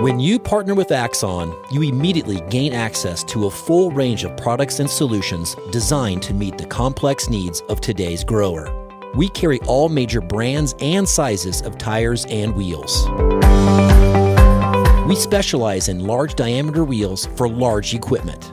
When you partner with Axon, you immediately gain access to a full range of products and solutions designed to meet the complex needs of today's grower. We carry all major brands and sizes of tires and wheels. We specialize in large diameter wheels for large equipment.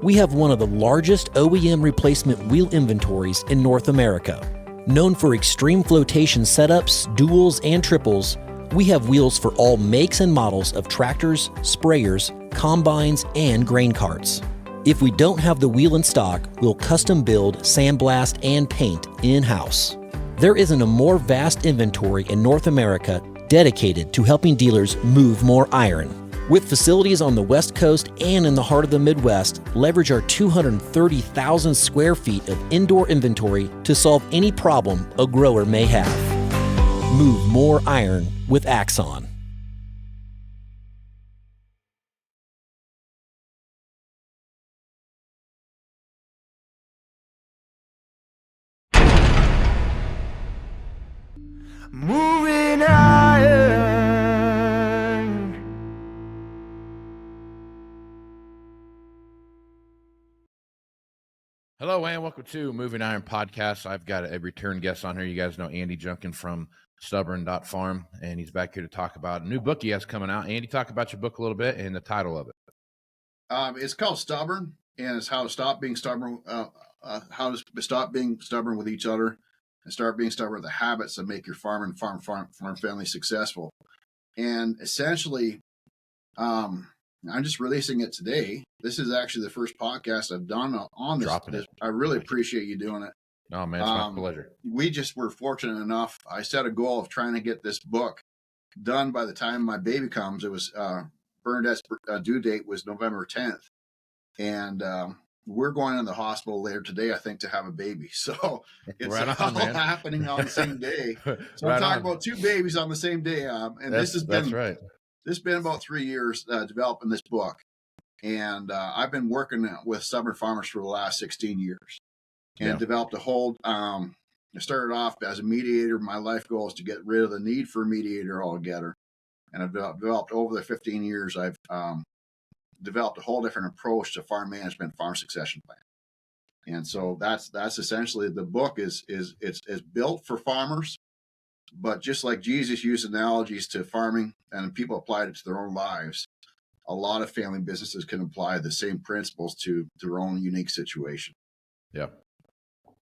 We have one of the largest OEM replacement wheel inventories in North America. Known for extreme flotation setups, duals, and triples, we have wheels for all makes and models of tractors, sprayers, combines, and grain carts. If we don't have the wheel in stock, we'll custom build, sandblast, and paint in-house. There isn't a more vast inventory in North America dedicated to helping dealers move more iron. With facilities on the West Coast and in the heart of the Midwest, leverage our 230,000 square feet of indoor inventory to solve any problem a grower may have. Move more iron with Axon. Moving iron. Hello and welcome to Moving Iron Podcast. I've got a return guest on here. You guys know Andy Junkin from Stubborn.farm, and he's back here to talk about a new book he has coming out. Andy, talk about your book a little bit and the title of it. It's called Stubborn, and it's how to stop being stubborn, how to stop being stubborn with each other and start being stubborn with the habits that make your farm and farm family successful. And essentially, I'm just releasing it today. This is actually the first podcast I've done on this. I really appreciate you doing it. Oh, man, it's my pleasure. We just were fortunate enough. I set a goal of trying to get this book done by the time my baby comes. It was Bernadette's due date was November 10th. And we're going in the hospital later today, I think, to have a baby. So it's right all on, man. happening on the same day. So Right we're talking on. about two babies on the same day. And this has been right. This has been about 3 years developing this book. And I've been working with stubborn farmers for the last 16 years and developed a whole, I started off as a mediator. My life goal is to get rid of the need for a mediator altogether. And I've developed over the 15 years, I've developed a whole different approach to farm management, farm succession plan. And so that's essentially the book is built for farmers, but just like Jesus used analogies to farming and people applied it to their own lives, a lot of family businesses can apply the same principles to their own unique situation. Yeah,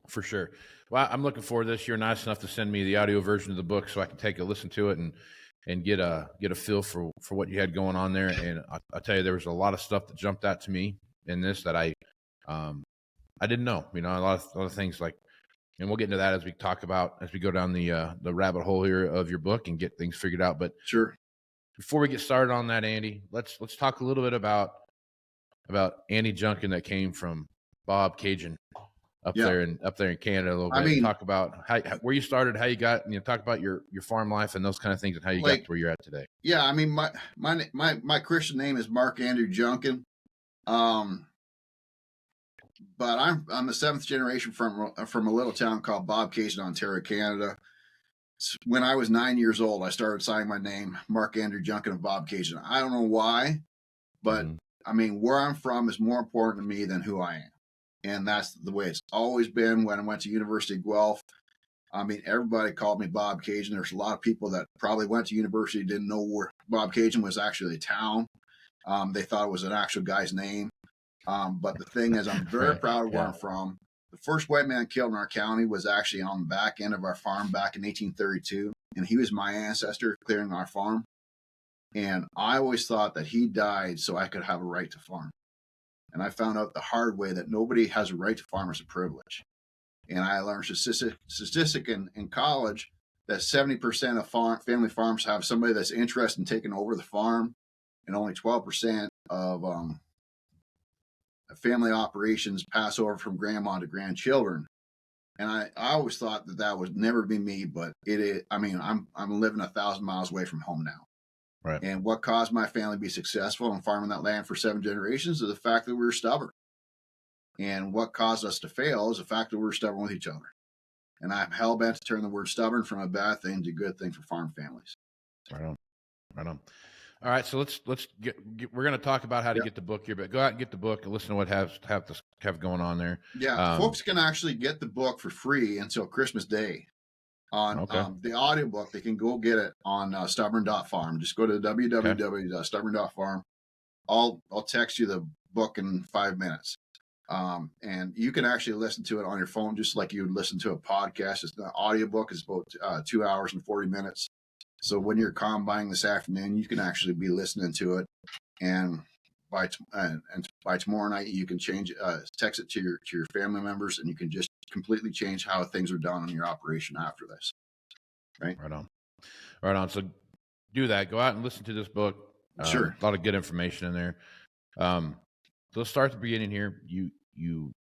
for sure. Well, I'm looking forward to this. You're nice enough to send me the audio version of the book so I can take a listen to it and get a feel for what you had going on there. And I'll tell you, there was a lot of stuff that jumped out to me in this that I didn't know. You know, a lot of things like, and we'll get into that as we go down the rabbit hole here of your book and get things figured out. But sure. Before we get started on that, Andy, let's talk a little bit about Andy Junkin that came from Bobcaygeon up there in Canada a little bit. I mean, talk about where you started, how you got, talk about your farm life and those kind of things and how you got to where you're at today. Yeah, I mean, my Christian name is Mark Andrew Junkin. But I'm the seventh generation from a little town called Bobcaygeon, Ontario, Canada. When I was 9 years old, I started signing my name, Mark Andrew Junkin of Bobcaygeon. I don't know why, but I mean, where I'm from is more important to me than who I am. And that's the way it's always been. When I went to University of Guelph, I mean, everybody called me Bobcaygeon. There's a lot of people that probably went to university, didn't know where Bobcaygeon was actually a town. They thought it was an actual guy's name. But the thing is, I'm very proud of where I'm from. The first white man killed in our county was actually on the back end of our farm back in 1832. And he was my ancestor clearing our farm. And I always thought that he died so I could have a right to farm. And I found out the hard way that nobody has a right to farm as a privilege. And I learned statistic in college that 70% of family farms have somebody that's interested in taking over the farm, and only 12% of family operations pass over from grandma to grandchildren. And I always thought that would never be me, but it is. I mean, I'm living 1,000 miles away from home now. Right. And what caused my family to be successful in farming that land for 7 generations is the fact that we were stubborn. And what caused us to fail is the fact that we were stubborn with each other. And I'm hell-bent to turn the word stubborn from a bad thing to a good thing for farm families. Right on. Right on. All right, so let's get we're going to talk about how to get the book here, but go out and get the book and listen to what have going on there. Yeah, folks can actually get the book for free until Christmas Day. On the audiobook, they can go get it on stubborn.farm. Just go to www.stubborn.farm. I'll text you the book in 5 minutes. And you can actually listen to it on your phone, just like you would listen to a podcast. It's the audiobook is about 2 hours and 40 minutes. So when you're combining this afternoon, you can actually be listening to it. And by tomorrow night, you can change, text it to your family members, and you can just completely change how things are done in your operation after this. Right. Right on. So do that. Go out and listen to this book. Sure. A lot of good information in there. So let's start at the beginning here. Your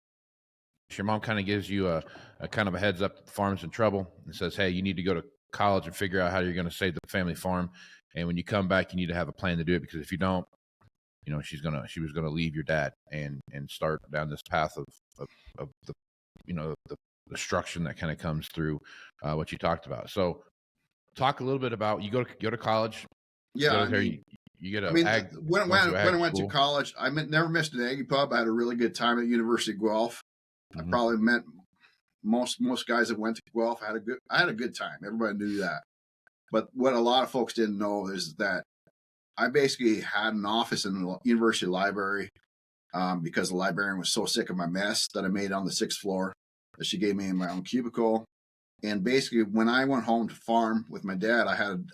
mom kind of gives you a kind of a heads up that the farm's in trouble and says, hey, you need to go to college and figure out how you're going to save the family farm. And when you come back, you need to have a plan to do it, because if you don't, she was going to leave your dad and start down this path of the, the destruction that kind of comes through what you talked about. So talk a little bit about, you go to college. Yeah. You get a when I went school. to college, I never missed an Aggie pub. I had a really good time at University of Guelph. Mm-hmm. I probably met most guys that went to Guelph. I had a good time. Everybody knew that. But what a lot of folks didn't know is that I basically had an office in the university library because the librarian was so sick of my mess that I made on the 6th floor that she gave me my own cubicle. And basically, when I went home to farm with my dad, I had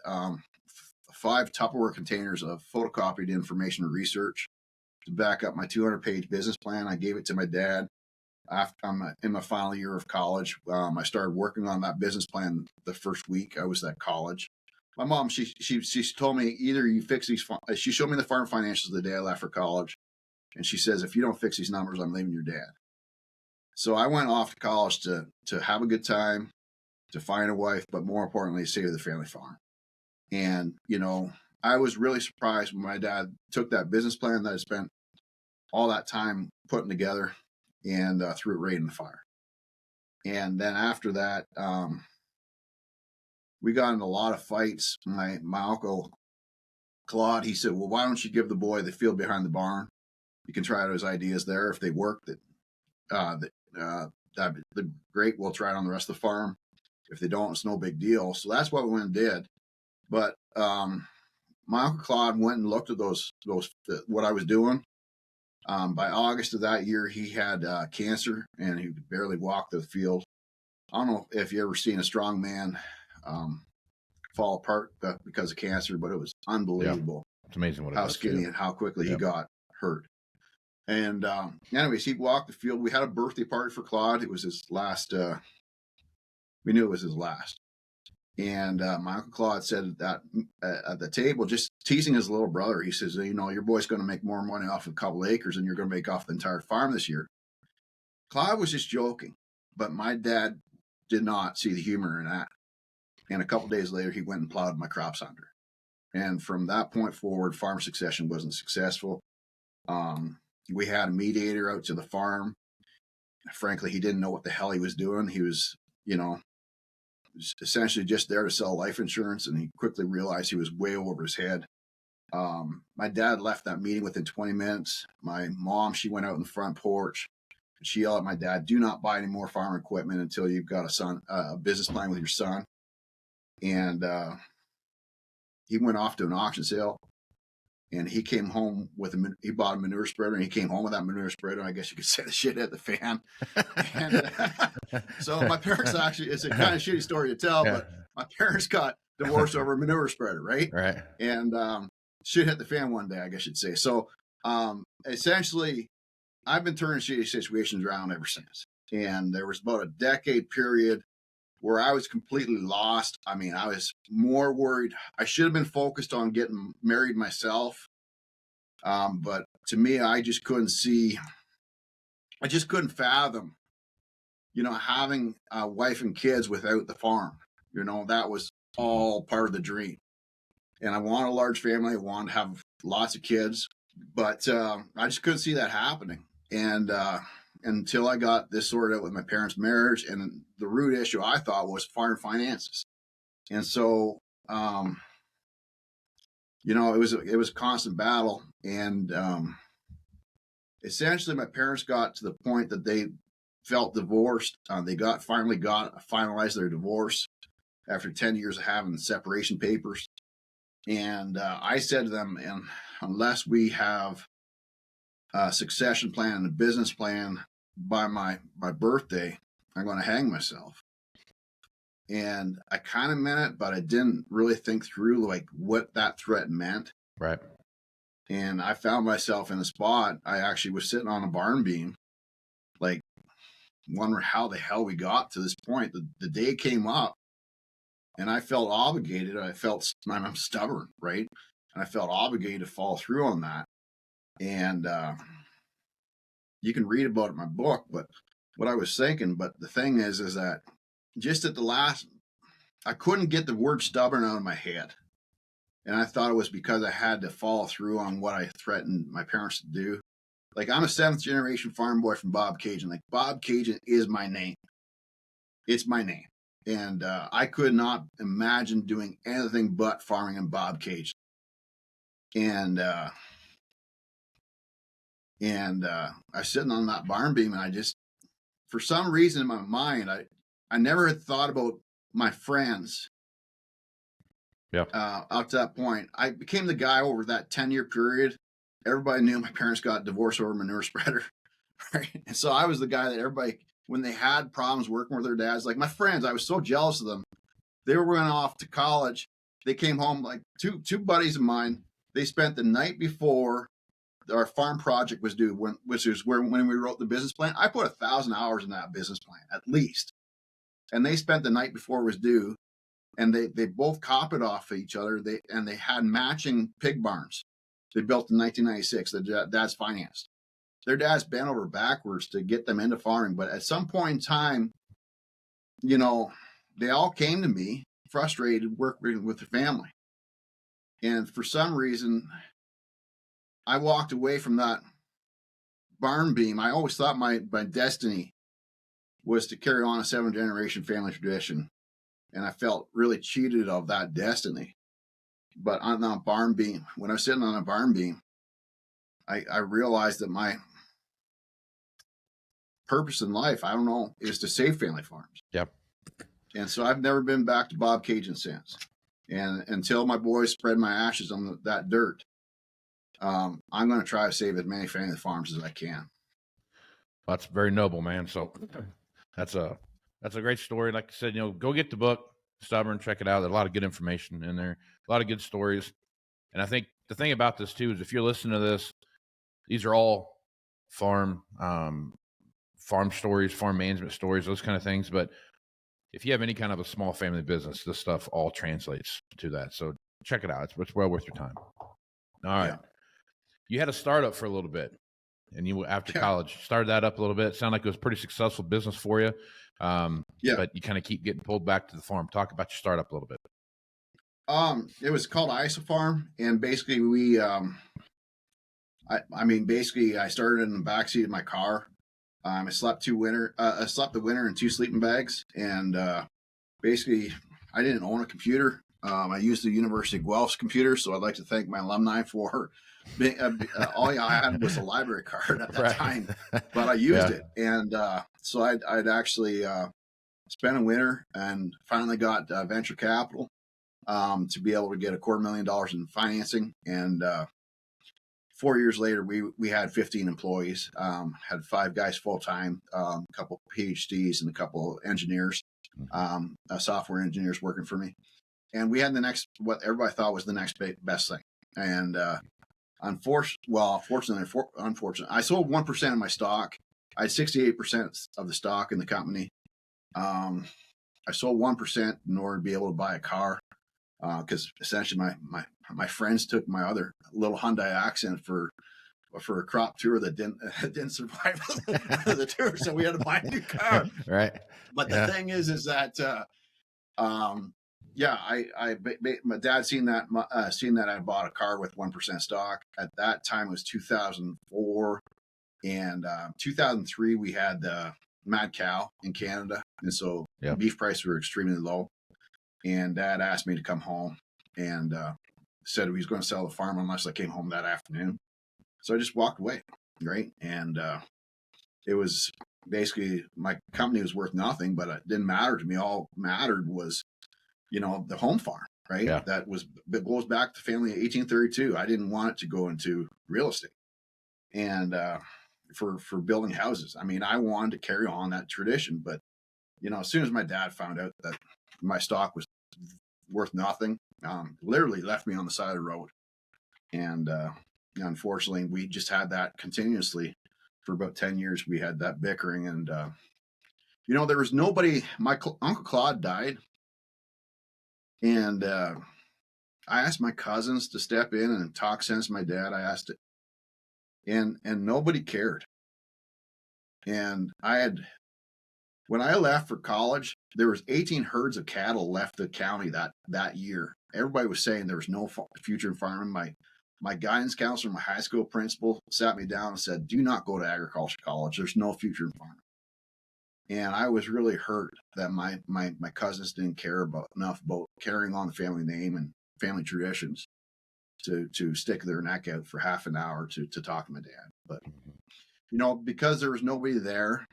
5 Tupperware containers of photocopied information and research to back up my 200-page business plan. I gave it to my dad after in my final year of college. I started working on that business plan the first week I was at college. My mom, she told me, either you fix these. She showed me the farm financials the day I left for college, and she says, if you don't fix these numbers, I'm leaving your dad. So I went off to college to have a good time, to find a wife, but more importantly, save the family farm. And, I was really surprised when my dad took that business plan that I spent all that time putting together and threw it right in the fire. And then after that, we got in a lot of fights. My uncle, Claude, he said, well, why don't you give the boy the field behind the barn? You can try out his ideas there. If they work, that'd be great. We'll try it on the rest of the farm. If they don't, it's no big deal. So that's what we went and did. But my uncle Claude went and looked at those what I was doing. By August of that year, he had cancer and he could barely walk the field. I don't know if you ever seen a strong man fall apart because of cancer, but it was unbelievable. Yeah. It's amazing how skinny and how quickly he got hurt. And anyways, he walked the field. We had a birthday party for Claude. It was his last. We knew it was his last. And my uncle Claude said that at the table, just teasing his little brother, he says, your boy's going to make more money off of a couple acres than you're going to make off the entire farm this year. Claude was just joking, but my dad did not see the humor in that. And a couple days later, he went and plowed my crops under. And from that point forward, farm succession wasn't successful. We had a mediator out to the farm. Frankly, he didn't know what the hell he was doing. He was, essentially just there to sell life insurance, and he quickly realized he was way over his head. My dad left that meeting within 20 minutes. My mom, she went out in the front porch. She yelled at my dad, do not buy any more farm equipment until you've got a business plan with your son. And he went off to an auction sale, and he came home he bought a manure spreader, and he came home with that manure spreader. I guess you could say the shit hit the fan. And so my parents it's a kind of shitty story to tell, but my parents got divorced over a manure spreader, right? Right. And shit hit the fan one day, I guess you'd say. So essentially, I've been turning shitty situations around ever since. And there was about a decade period where I was completely lost. I mean, I was more worried. I should have been focused on getting married myself. But to me, I just couldn't fathom, having a wife and kids without the farm. That was all part of the dream. And I want a large family. I want to have lots of kids, but I just couldn't see that happening. And until I got this sorted out with my parents' marriage, and the root issue I thought was farm finances. And so you know, it was a constant battle. And essentially my parents got to the point that they felt divorced. They finally finalized their divorce after 10 years of having separation papers. And I said to them, and unless we have a succession plan and a business plan by my birthday, I'm going to hang myself. And I kind of meant it, but I didn't really think through like what that threat meant. Right. And I found myself in a spot. I actually was sitting on a barn beam, like wondering how the hell we got to this point. The day came up and I felt obligated. I'm stubborn, right? And I felt obligated to follow through on that. And you can read about it in my book, but what I was thinking, but the thing is that just at the last, I couldn't get the word stubborn out of my head. And I thought it was because I had to follow through on what I threatened my parents to do. Like, I'm a 7th generation farm boy from Bobcaygeon. Like, Bobcaygeon is my name. It's my name. And I could not imagine doing anything but farming in Bobcaygeon. And I was sitting on that barn beam, and I just, for some reason in my mind, I never had thought about my friends. Yeah. Up to that point, I became the guy over that 10-year period. Everybody knew my parents got divorced over manure spreader, right? And so I was the guy that everybody, when they had problems working with their dads, like my friends, I was so jealous of them. They were going off to college. They came home, like two buddies of mine. They spent the night before our farm project was due, when we wrote the business plan. I put 1,000 hours in that business plan at least, and they spent the night before it was due. And they both copied off of each other. They had matching pig barns. They built in 1996. Their dad's financed. Their dad's bent over backwards to get them into farming. But at some point in time, you know, they all came to me frustrated working with their family. And for some reason, I walked away from that barn beam. I always thought my destiny was to carry on a 7th generation family tradition. And I felt really cheated of that destiny. But on that barn beam, when I was sitting on a barn beam, I realized that my purpose in life, I don't know, is to save family farms. Yep. And so I've never been back to Bobcaygeon since. And until my boys spread my ashes on that dirt, I'm going to try to save as many family farms as I can. Well, that's very noble, man. So that's a great story. Like I said, you know, go get the book, Stubborn, check it out. There's a lot of good information in there, a lot of good stories. And I think the thing about this too is if you're listening to this, these are all farm stories, farm management stories, those kind of things. But if you have any kind of a small family business, this stuff all translates to that. So check it out. It's well worth your time. All right. Yeah. You had a startup for a little bit, and you, after college, started that up a little bit. It sounded like it was a pretty successful business for you. But you kind of keep getting pulled back to the farm. Talk about your startup a little bit. It was called Isofarm, and basically we, I started in the backseat of my car. I slept the winter in 2 sleeping bags, and basically I didn't own a computer. I used the University of Guelph's computer, so I'd like to thank my alumni for being, all I had was a library card at that time, but I used it. And so I'd actually spent a winter and finally got venture capital to be able to get $250,000 in financing. And 4 years later, we had 15 employees, had 5 guys full-time, a couple PhDs and a couple engineers, software engineers working for me. And we had what everybody thought was the next best thing. And unfortunately, I sold 1% of my stock. I had 68% of the stock in the company. I sold 1% in order to be able to buy a car, because essentially my friends took my other little Hyundai Accent for a crop tour that didn't survive the tour, so we had to buy a new car. Right. But the thing is that my dad seen that I bought a car with 1% stock. At that time it was 2004, and 2003 we had mad cow in Canada, and so beef prices were extremely low. And Dad asked me to come home and said he was going to sell the farm unless I came home that afternoon. So I just walked away, right? And it was basically my company was worth nothing, but it didn't matter to me. All mattered was, the home farm, right? Yeah. That goes back to family 1832. I didn't want it to go into real estate and for building houses. I mean, I wanted to carry on that tradition, but as soon as my dad found out that my stock was worth nothing, literally left me on the side of the road. And unfortunately, we just had that continuously for about 10 years. We had that bickering, and there was nobody. My Uncle Claude died, and I asked my cousins to step in and talk sense to my dad. I asked it, and nobody cared. And when I left for college, there was 18 herds of cattle left the county that year. Everybody was saying there was no future in farming. My guidance counselor, my high school principal, sat me down and said, "Do not go to agriculture college. There's no future in farming." And I was really hurt that my cousins didn't care enough about carrying on the family name and family traditions to stick their neck out for half an hour to talk to my dad. But because there was nobody there,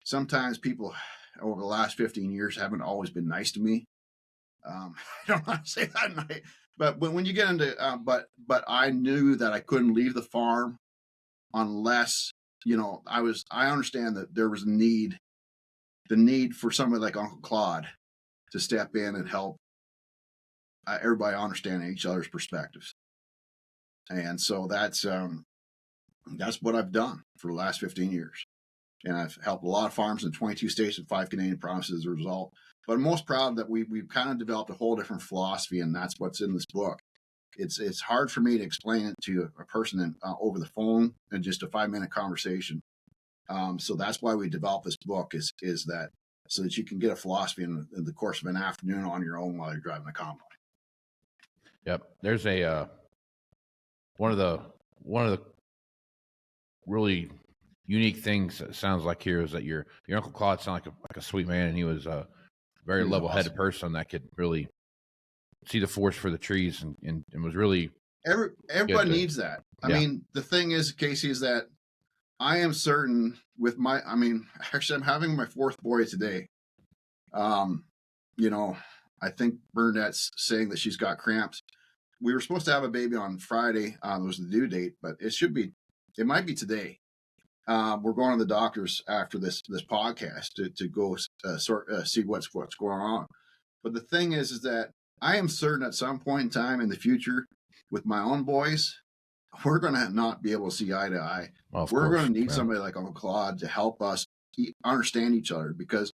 sometimes people over the last 15 years haven't always been nice to me. I don't want to say that, but when you get into, but I knew that I couldn't leave the farm unless, I understand that there was the need for somebody like Uncle Claude to step in and help everybody understand each other's perspectives. And so that's what I've done for the last 15 years. And I've helped a lot of farms in 22 states and 5 Canadian provinces as a result. But I'm most proud that we've kind of developed a whole different philosophy, and that's what's in this book. It's hard for me to explain it to a person over the phone in just a 5-minute conversation. So that's why we developed this book is that so that you can get a philosophy in the course of an afternoon on your own while you're driving a combine. Yep. There's a one of the really unique things that sounds like here is that your Uncle Claude sounded like a sweet man, and he was a very level-headed person that could really see the forest for the trees and was really everybody needs that. I mean, the thing is, Casey, is that I am certain with actually I'm having my 4th boy today. I think Bernadette's saying that she's got cramps. We were supposed to have a baby on Friday. It was the due date, but it might be today. We're going to the doctors after this podcast to go see what's going on. But the thing is that I am certain at some point in time in the future with my own boys, we're going to not be able to see eye to eye. Well, we're going to need somebody like Uncle Claude to help us understand each other, because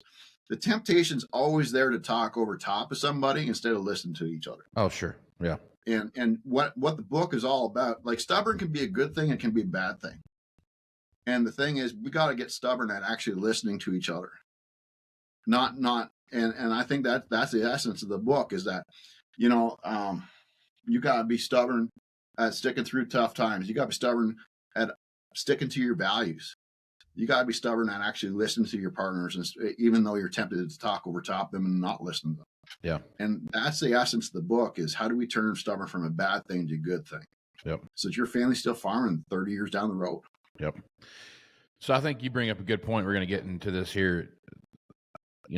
the temptation's always there to talk over top of somebody instead of listening to each other. Oh, sure. Yeah. And what the book is all about, like stubborn can be a good thing. It can be a bad thing. And the thing is, we got to get stubborn at actually listening to each other. And I think that's the essence of the book is that, you got to be stubborn at sticking through tough times. You got to be stubborn at sticking to your values. You got to be stubborn and actually listen to your partners, and even though you're tempted to talk over top of them and not listen to them. Yeah. And that's the essence of the book is how do we turn stubborn from a bad thing to a good thing? Yep. So that your family's still farming 30 years down the road. Yep. So I think you bring up a good point. We're going to get into this here.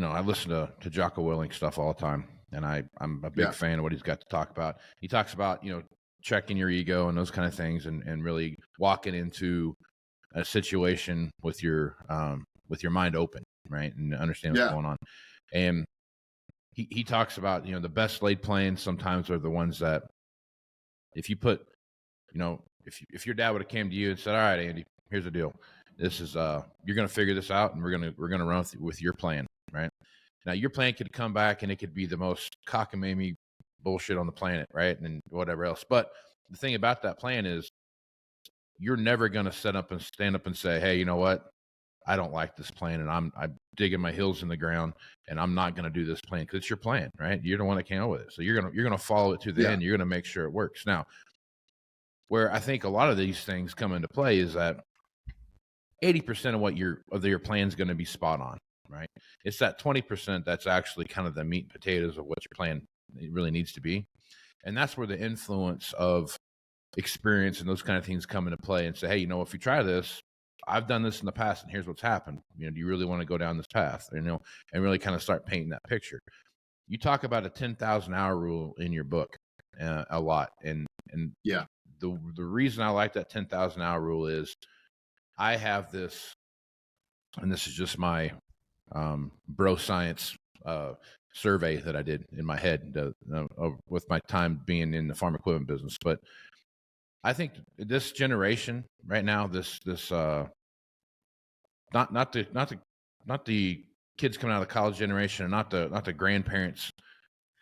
I listen to Jocko Willink stuff all the time, and I'm a big fan of what he's got to talk about. He talks about, checking your ego and those kind of things and really walking into a situation with your mind open, right? And understand what's going on. And he talks about, the best laid plans sometimes are the ones that if you put, if your dad would have came to you and said, "All right, Andy, here's the deal. This is you're going to figure this out, and we're going to run with your plan," right? Now your plan could come back and it could be the most cockamamie bullshit on the planet, right? And whatever else. But the thing about that plan is you're never going to stand up and say, "Hey, you know what? I don't like this plan, and I'm digging my heels in the ground, and I'm not going to do this plan," because it's your plan, right? You're the one that came up with it, so you're gonna follow it to the end. You're gonna make sure it works. Now, where I think a lot of these things come into play is that 80% of your plan is going to be spot on, right? It's that 20% that's actually kind of the meat and potatoes of what your plan really needs to be. And that's where the influence of experience and those kind of things come into play and say, hey, if you try this, I've done this in the past and here's what's happened. Do you really want to go down this path? And really kind of start painting that picture. You talk about a 10,000 hour rule in your book a lot. And yeah, the reason I like that 10,000 hour rule is I have this, and this is just my bro science survey that I did in my head with my time being in the farm equipment business. But I think this generation right now, this not the kids coming out of the college generation, and not the grandparents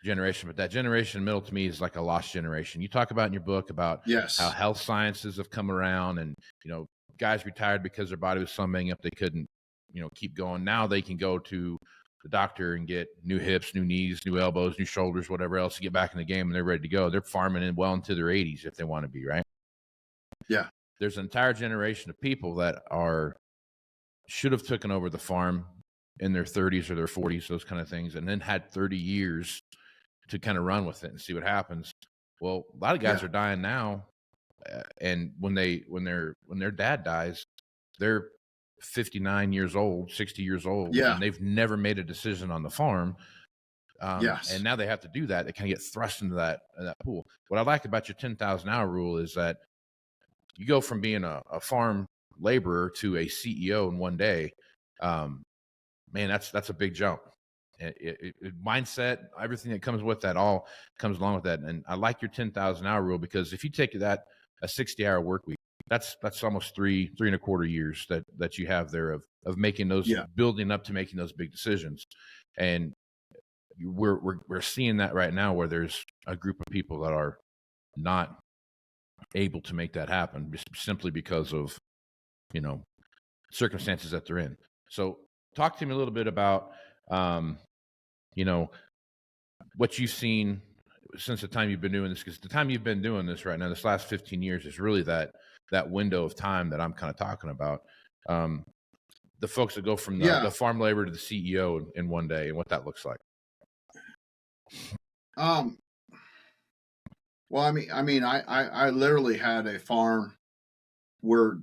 generation, but that generation in the middle to me is like a lost generation. You talk about in your book about yes, how health sciences have come around, and guys retired because their body was so banged up they couldn't keep going. Now they can go to the doctor and get new hips, new knees, new elbows, new shoulders, whatever else, to get back in the game, and they're ready to go. They're farming well into their 80s if they want to be, right? Yeah. There's an entire generation of people that should have taken over the farm in their 30s or their 40s, those kind of things, and then had 30 years to kind of run with it and see what happens. Well, a lot of guys are dying now, and when their dad dies, they're 59 years old, 60 years old, and they've never made a decision on the farm. And now they have to do that. They kind of get thrust into that pool. What I like about your 10,000 hour rule is that you go from being a farm laborer to a CEO in one day. Man, that's a big jump. Mindset, everything that comes with that, all comes along with that. And I like your 10,000 hour rule, because if you take that a 60-hour work week, that's almost 3.25 years that you have there of making those, building up to making those big decisions. And we're seeing that right now, where there's a group of people that are not able to make that happen simply because of circumstances that they're in. So talk to me a little bit about what you've seen since the time you've been doing this, because the time you've been doing this right now, this last 15 years, is really that window of time that I'm kind of talking about. The folks that go from the farm labor to the CEO in one day, and what that looks like. Well, I literally had a farm where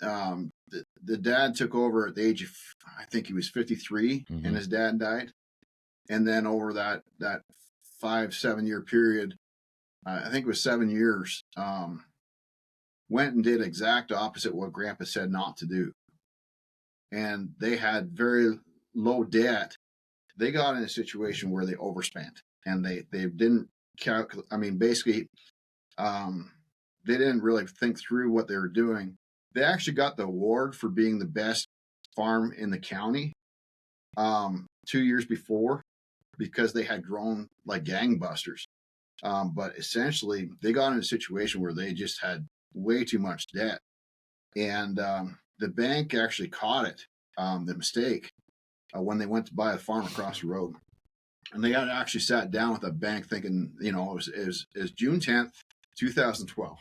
the dad took over at the age of, I think he was 53, and his dad died. And then over that 5-7 year period, I think it was 7 years, went and did exact opposite what Grandpa said not to do. And they had very low debt. They got in a situation where they overspent, and they didn't calculate. Basically, they didn't really think through what they were doing. They actually got the award for being the best farm in the county 2 years before, because they had grown like gangbusters. But essentially, they got in a situation where they just had way too much debt. And the bank actually caught it, the mistake, when they went to buy a farm across the road. And they had actually sat down with the bank thinking, it was June 10th, 2012.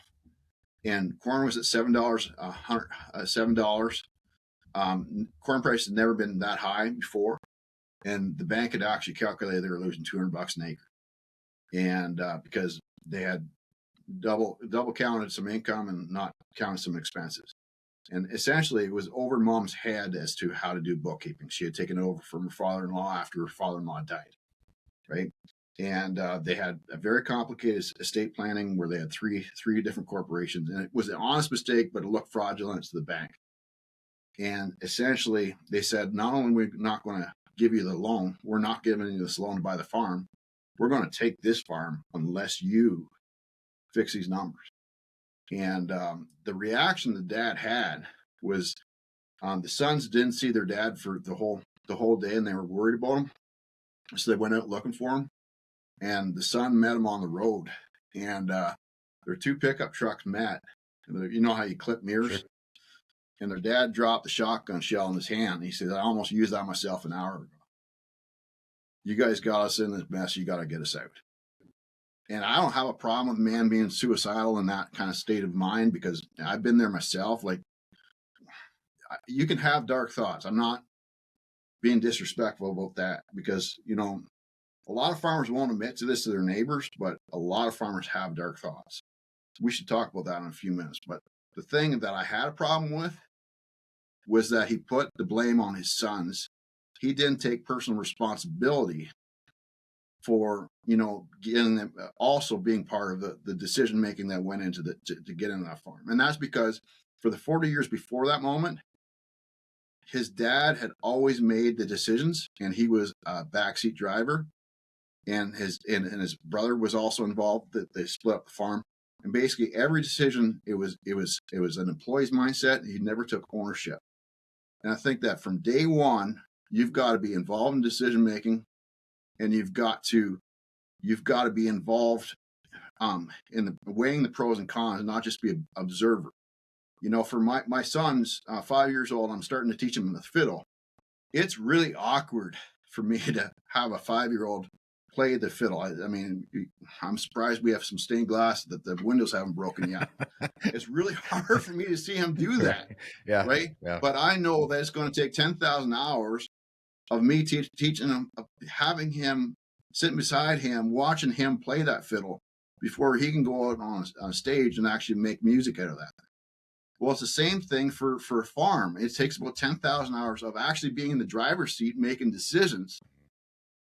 And corn was at $7, $7. Corn price had never been that high before. And the bank had actually calculated they were losing $200 an acre. And because they had double counted some income and not counted some expenses. And essentially, it was over Mom's head as to how to do bookkeeping. She had taken over from her father-in-law after her father-in-law died, right? And they had a very complicated estate planning where they had three different corporations. And it was an honest mistake, but it looked fraudulent to the bank. And essentially, they said, not only are we not going to give you the loan, we're not giving you this loan to buy the farm. We're going to take this farm unless you fix these numbers. And the reaction the dad had was, the sons didn't see their dad for the whole day, and they were worried about him. So they went out looking for him, and the son met him on the road. And their two pickup trucks met. And you know how you clip mirrors? Sure. And their dad dropped the shotgun shell in his hand. And he said, I almost used that myself an hour ago. You guys got us in this mess. You got to get us out. And I don't have a problem with a man being suicidal in that kind of state of mind, because I've been there myself. Like, you can have dark thoughts. I'm not being disrespectful about that, because, A lot of farmers won't admit to this to their neighbors, but a lot of farmers have dark thoughts. We should talk about that in a few minutes. But the thing that I had a problem with was that he put the blame on his sons. He didn't take personal responsibility for, getting them, also being part of the decision making that went into to get into that farm. And that's because for the 40 years before that moment, his dad had always made the decisions, and he was a backseat driver, and his brother was also involved. That they split up the farm, and basically every decision it was an employee's mindset. He never took ownership, and I think that from day one, you've got to be involved in decision making, and you've got to be involved in weighing the pros and cons, and not just be an observer. For my son's 5 years old, I'm starting to teach him the fiddle. It's really awkward for me to have a 5-year-old play the fiddle. I mean, I'm surprised we have some stained glass that the windows haven't broken yet. It's really hard for me to see him do that. Yeah. Right. Yeah. But I know that it's going to take 10,000 hours of me teaching him, having him sitting beside him, watching him play that fiddle before he can go out on a stage and actually make music out of that. Well, it's the same thing for a farm. It takes about 10,000 hours of actually being in the driver's seat, making decisions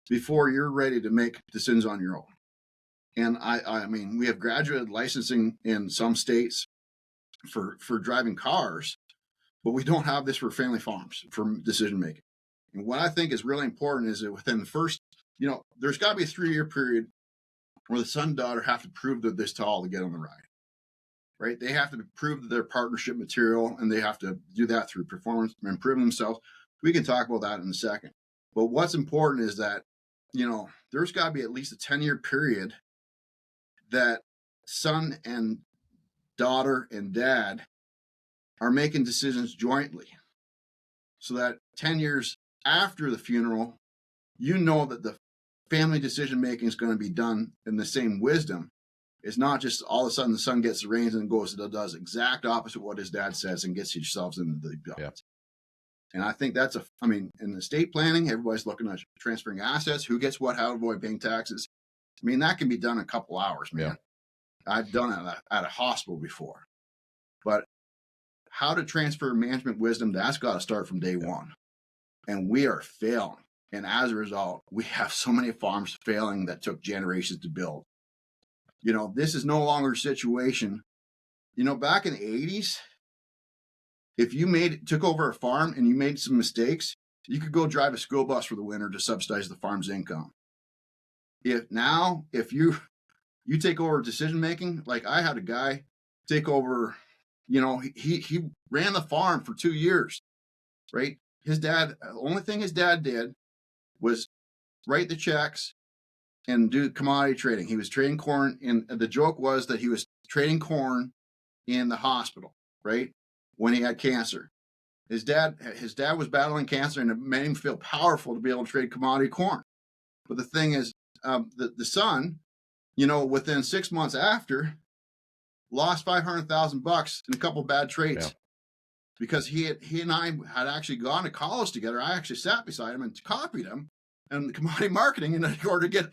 before you're ready to make decisions on your own. And I mean, we have graduated licensing in some states for driving cars, but we don't have this for family farms for decision making. And what I think is really important is that within the first, there's got to be a 3-year period where the son and daughter have to prove that they're tall to get on the ride. Right? They have to prove that they're partnership material, and they have to do that through performance and improving themselves. We can talk about that in a second. But what's important is that, there's got to be at least a 10-year period that son and daughter and dad are making decisions jointly, so that 10 years after the funeral, that the family decision making is going to be done in the same wisdom. It's not just all of a sudden the son gets the reins and goes and does exact opposite what his dad says and gets yourselves into the gut. Yeah. And I think that's in estate planning, everybody's looking at transferring assets, who gets what, how to avoid paying taxes. I mean, that can be done in a couple hours, man. Yeah. I've done it at a hospital before. But how to transfer management wisdom, that's got to start from day one. And we are failing. And as a result, we have so many farms failing that took generations to build. This is no longer a situation. Back in the 80s, if you took over a farm and you made some mistakes, you could go drive a school bus for the winter to subsidize the farm's income. If you take over decision making, like I had a guy take over, he ran the farm for 2 years, right? The only thing his dad did was write the checks and do commodity trading. He was trading corn, and the joke was that he was trading corn in the hospital, right? When he had cancer. His dad was battling cancer, and it made him feel powerful to be able to trade commodity corn. But the thing is, the son, within 6 months after, lost $500,000 in a couple of bad trades. Yeah. Because he and I had actually gone to college together. I actually sat beside him and copied him in commodity marketing in order to get.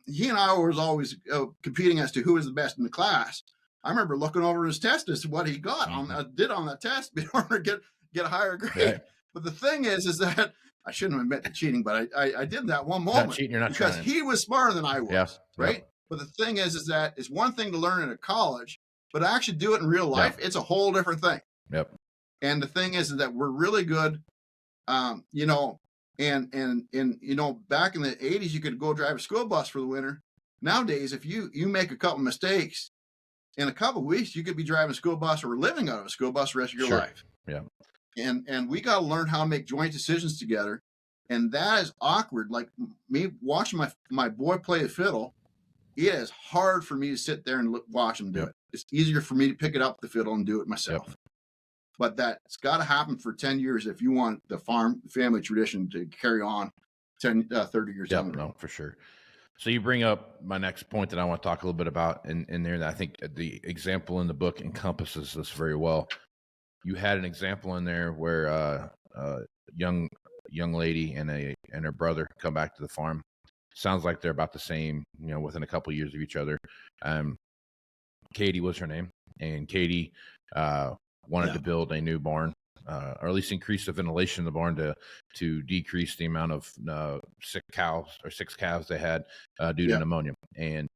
He and I was always competing as to who was the best in the class. I remember looking over his test as to what he got did on that test in order to get a higher grade. Right. But the thing is that I shouldn't have admitted to cheating, but I did that one moment. Not cheating, you're not because trying. He was smarter than I was. Yes. Right. Yep. But the thing is that it's one thing to learn it at college, but to actually do it in real life, It's a whole different thing. Yep. And the thing is that we're really good, and back in the 80s, you could go drive a school bus for the winter. Nowadays, if you make a couple mistakes, in a couple of weeks, you could be driving a school bus or living out of a school bus the rest of your life. Yeah. And we got to learn how to make joint decisions together. And that is awkward. Like me watching my boy play the fiddle, it is hard for me to sit there and watch him do it. It's easier for me to pick it up the fiddle and do it myself. Yep. But that's got to happen for 10 years if you want the family tradition to carry on 30 years down the road. No, for sure. So you bring up my next point that I want to talk a little bit about in there, that I think the example in the book encompasses this very well. You had an example in there where a young lady and her brother come back to the farm, sounds like they're about the same, within a couple of years of each other. Katie was her name, and Katie wanted to build a new barn, or at least increase the ventilation in the barn to decrease the amount of sick six calves they had due to pneumonia. And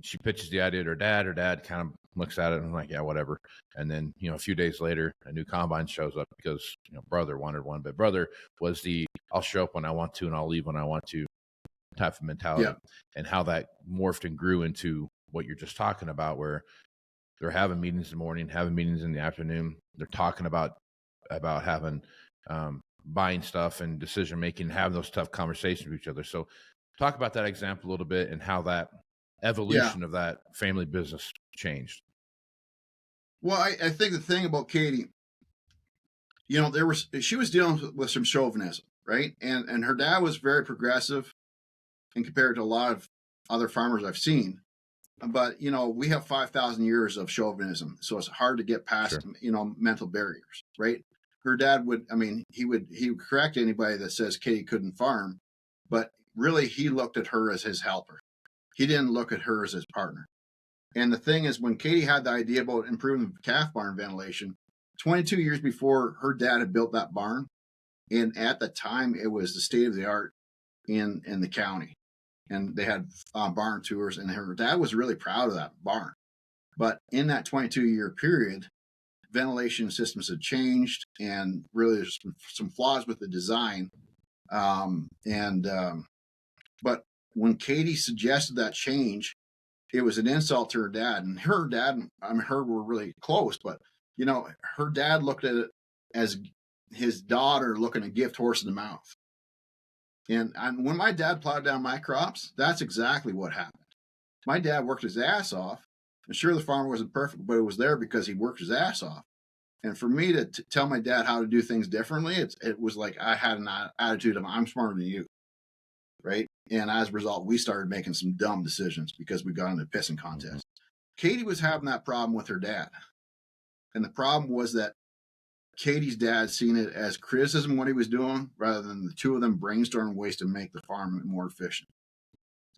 she pitches the idea to her dad. Her dad kind of looks at it and like, yeah, whatever. And then, a few days later, a new combine shows up because, brother wanted one, but brother was I'll show up when I want to and I'll leave when I want to type of mentality. And how that morphed and grew into what you're just talking about, where they're having meetings in the morning, having meetings in the afternoon. They're talking about having, buying stuff and decision making, having those tough conversations with each other. So talk about that example a little bit and how that evolution of that family business changed. Well, I think the thing about Katie, she was dealing with some chauvinism, right? And her dad was very progressive and compared to a lot of other farmers I've seen. But, we have 5,000 years of chauvinism, so it's hard to get past, mental barriers, right? Her dad he would correct anybody that says Katie couldn't farm, but really he looked at her as his helper. He didn't look at her as his partner. And the thing is, when Katie had the idea about improving the calf barn ventilation, 22 years before her dad had built that barn, and at the time it was the state of the art in the county. And they had barn tours, and her dad was really proud of that barn. But in that 22-year period, ventilation systems had changed, and really there's some flaws with the design. But when Katie suggested that change, it was an insult to her dad. And her dad and her were really close, but her dad looked at it as his daughter looking a gift horse in the mouth. And when my dad plowed down my crops, that's exactly what happened. My dad worked his ass off. And sure, the farm wasn't perfect, but it was there because he worked his ass off. And for me to tell my dad how to do things differently, it was like I had an attitude of I'm smarter than you, right? And as a result, we started making some dumb decisions because we got into a pissing contest. Katie was having that problem with her dad. And the problem was that Katie's dad seen it as criticism of what he was doing rather than the two of them brainstorming ways to make the farm more efficient.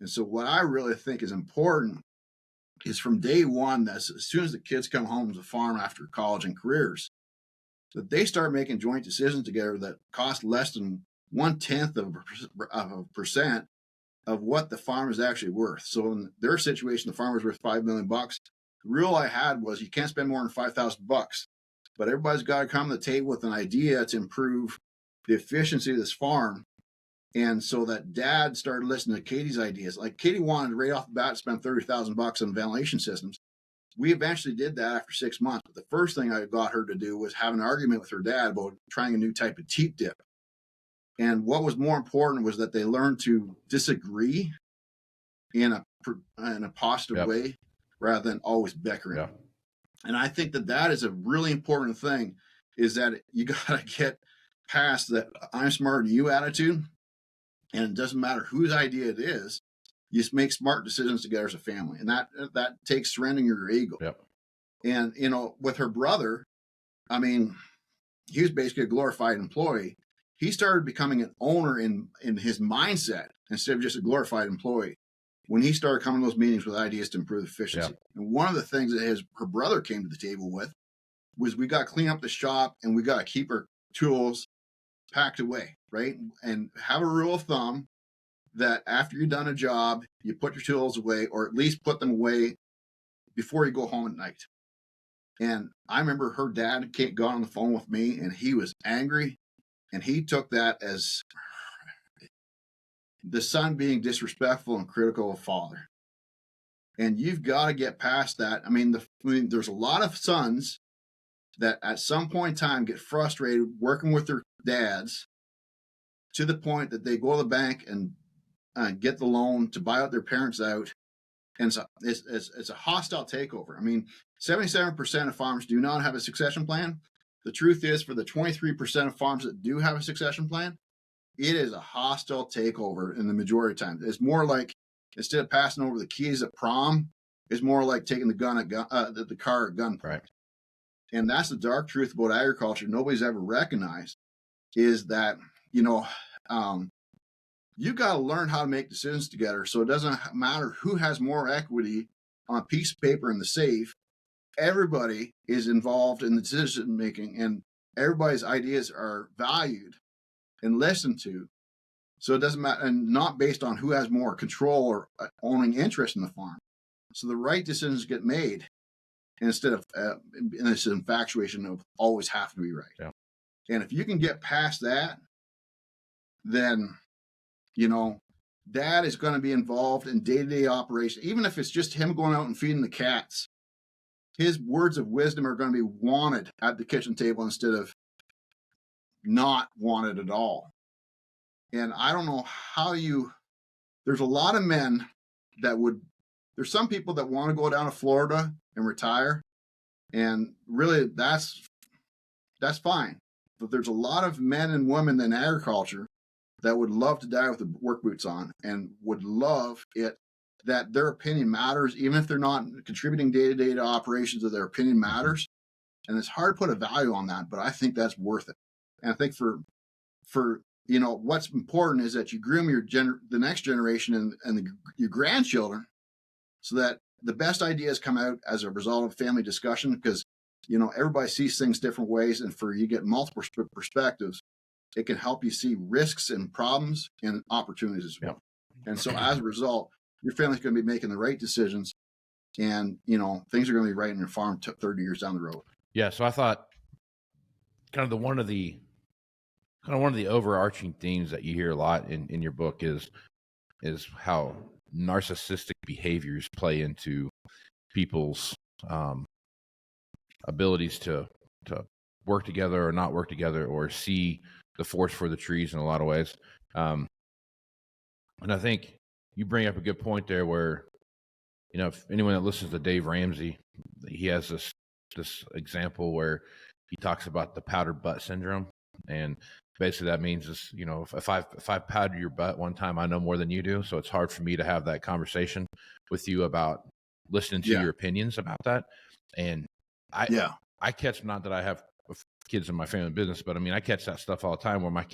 And so what I really think is important is from day one, that as soon as the kids come home to farm after college and careers, that they start making joint decisions together that cost less than 1/10 of a percent of what the farm is actually worth. So in their situation, the farm was worth $5 million. The rule I had was you can't spend more than $5,000, but everybody's got to come to the table with an idea to improve the efficiency of this farm. And so that dad started listening to Katie's ideas. Like Katie wanted right off the bat to spend $30,000 on ventilation systems. We eventually did that after 6 months. But the first thing I got her to do was have an argument with her dad about trying a new type of teep dip. And what was more important was that they learned to disagree in a positive way rather than always bickering. Yeah. And I think that is a really important thing, is that you got to get past that I'm smarter than you attitude. And it doesn't matter whose idea it is, you just make smart decisions together as a family. And that takes surrendering your ego. Yep. And, with her brother, he was basically a glorified employee. He started becoming an owner in his mindset instead of just a glorified employee when he started coming to those meetings with ideas to improve efficiency. Yep. And one of the things that her brother came to the table with was we got to clean up the shop and we got to keep our tools packed away, right? And have a rule of thumb that after you've done a job, you put your tools away, or at least put them away before you go home at night. And I remember her dad got on the phone with me and he was angry, and he took that as the son being disrespectful and critical of father. And you've got to get past that. There's a lot of sons that at some point in time get frustrated working with their dads to the point that they go to the bank and get the loan to buy out their parents out. And it's a hostile takeover. 77% of farms do not have a succession plan. The truth is, for the 23% of farms that do have a succession plan, it is a hostile takeover in the majority of times. It's more like, instead of passing over the keys at prom, it's more like taking the car at gunpoint. Right. And that's the dark truth about agriculture nobody's ever recognized, is that, you got to learn how to make decisions together. So it doesn't matter who has more equity on a piece of paper in the safe. Everybody is involved in the decision making, and everybody's ideas are valued and listened to. So it doesn't matter, and not based on who has more control or owning interest in the farm. So the right decisions get made instead of this infatuation of always have to be right. Yeah. And if you can get past that, then, Dad is going to be involved in day-to-day operation. Even if it's just him going out and feeding the cats, his words of wisdom are going to be wanted at the kitchen table instead of not wanted at all. And I don't know how there's a lot of men there's some people that want to go down to Florida and retire. And really that's fine. But there's a lot of men and women in agriculture that would love to die with the work boots on and would love it that their opinion matters, even if they're not contributing day-to-day to operations, of their opinion matters. And it's hard to put a value on that, but I think that's worth it. And I think for what's important is that you groom the next generation and your grandchildren so that the best ideas come out as a result of family discussion, because, everybody sees things different ways. And you get multiple perspectives, it can help you see risks and problems and opportunities as well. Yeah. And so as a result, your family's going to be making the right decisions, and, things are going to be right in your farm 30 years down the road. Yeah. So I thought kind of one of the overarching themes that you hear a lot in your book is how narcissistic behaviors play into people's abilities to work together or not work together, or see the forest for the trees in a lot of ways. And I think you bring up a good point there where, if anyone that listens to Dave Ramsey, he has this example where he talks about the powdered butt syndrome. And basically that means is, if I've powdered your butt one time, I know more than you do. So it's hard for me to have that conversation with you about listening to your opinions about that. And I catch, not that I have kids in my family business, but I catch that stuff all the time where my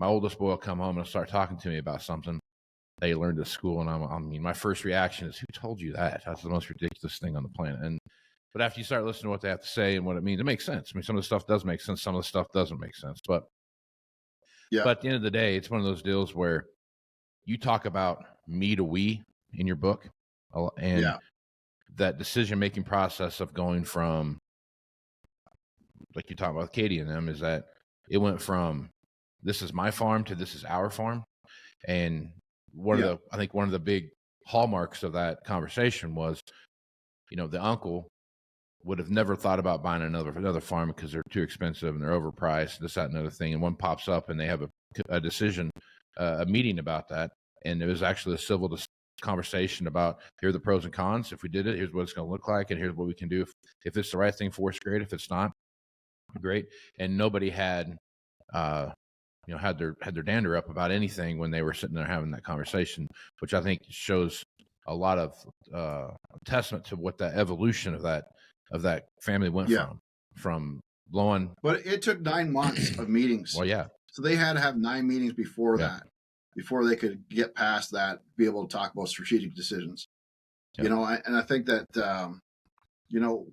oldest boy will come home and start talking to me about something they learned at school. And my first reaction is, who told you that? That's the most ridiculous thing on the planet. But after you start listening to what they have to say and what it means, it makes sense. Some of the stuff does make sense. Some of the stuff doesn't make sense. But at the end of the day, it's one of those deals where you talk about me to we in your book, and that decision-making process of going from, like you talk about with Katie and them, is that it went from this is my farm to this is our farm. And I think one of the big hallmarks of that conversation was, the uncle would have never thought about buying another farm because they're too expensive and they're overpriced, this, that, and another thing. And one pops up and they have a decision, a meeting about that. And it was actually a civil conversation about, here are the pros and cons. If we did it, here's what it's going to look like. And here's what we can do. If it's the right thing for us, great. If it's not, great. And nobody had, had their dander up about anything when they were sitting there having that conversation, which I think shows a lot of testament to what that evolution of that family went from blowing. But it took 9 months of meetings. Well, yeah. So they had to have 9 meetings before that, before they could get past that, be able to talk about strategic decisions. And I think that,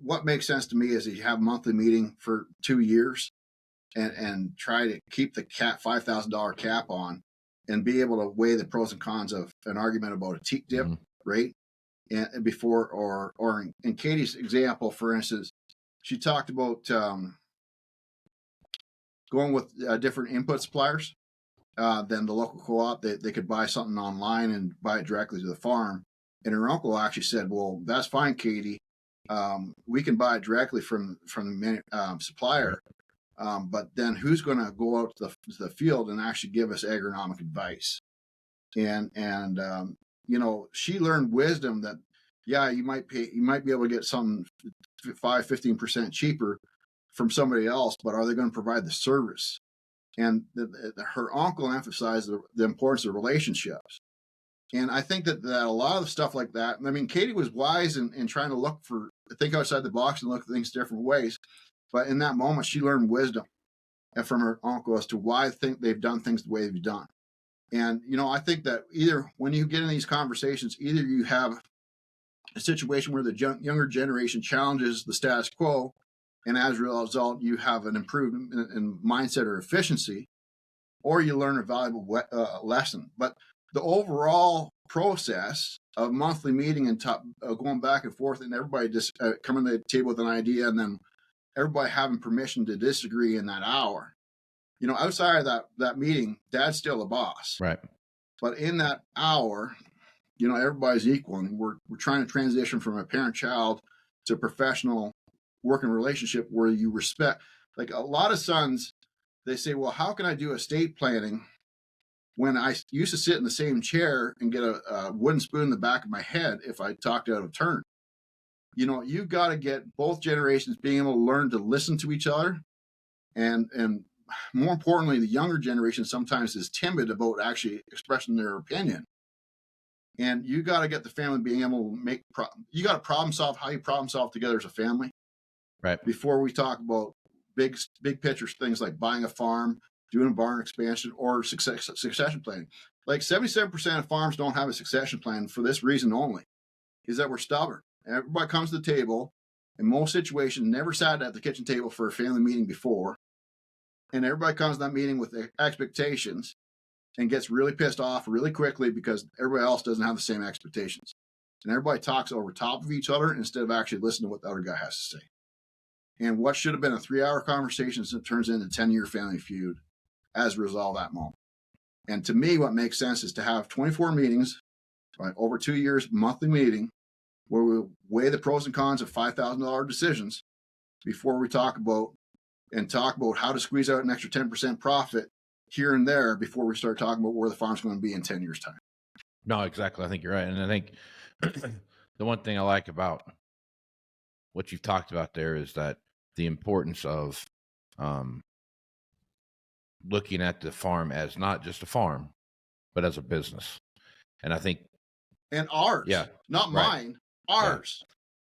what makes sense to me is that you have a monthly meeting for 2 years and try to keep the $5,000 cap on and be able to weigh the pros and cons of an argument about a teak dip, right? And before, or in Katie's example, for instance, she talked about going with different input suppliers than the local co-op. They could buy something online and buy it directly to the farm. And her uncle actually said, well, that's fine, Katie. We can buy it directly from the supplier. But then who's going to go out to the field and actually give us agronomic advice? And she learned wisdom that, you might be able to get something 15% cheaper from somebody else, but are they going to provide the service? And her uncle emphasized the importance of relationships. And I think that a lot of the stuff like that, Katie was wise in trying to think outside the box and look at things different ways. But in that moment, she learned wisdom from her uncle as to why they've done things the way they've done. And, I think that either when you get in these conversations, either you have a situation where the younger generation challenges the status quo, and as a result, you have an improvement in mindset or efficiency, or you learn a valuable lesson. But the overall process of monthly meeting and going back and forth, and everybody just coming to the table with an idea, and then everybody having permission to disagree in that hour. Outside of that meeting, Dad's still the boss. Right. But in that hour, everybody's equal, and we're trying to transition from a parent-child to a professional working relationship where you respect. Like a lot of sons, they say, well, how can I do estate planning when I used to sit in the same chair and get a wooden spoon in the back of my head if I talked out of turn? You've got to get both generations being able to learn to listen to each other. And more importantly, the younger generation sometimes is timid about actually expressing their opinion. And you got to get the family being able to you got to problem solve how you problem solve together as a family. Right. Before we talk about big picture things like buying a farm, doing a barn expansion, or succession planning. Like 77% of farms don't have a succession plan for this reason only, is that we're stubborn. Everybody comes to the table, in most situations, never sat at the kitchen table for a family meeting before. And everybody comes to that meeting with expectations and gets really pissed off really quickly because everybody else doesn't have the same expectations. And everybody talks over top of each other instead of actually listening to what the other guy has to say. And what should have been a 3-hour conversation turns into a 10-year family feud as a result of that moment. And to me, what makes sense is to have 24 meetings, right, over 2 years, monthly meeting, where we weigh the pros and cons of $5,000 decisions before we talk about how to squeeze out an extra 10% profit here and there before we start talking about where the farm's going to be in 10 years' time. No, exactly. I think you're right. And I think the one thing I like about what you've talked about there is that the importance of looking at the farm as not just a farm, but as a business. And I think, and ours, not mine, ours.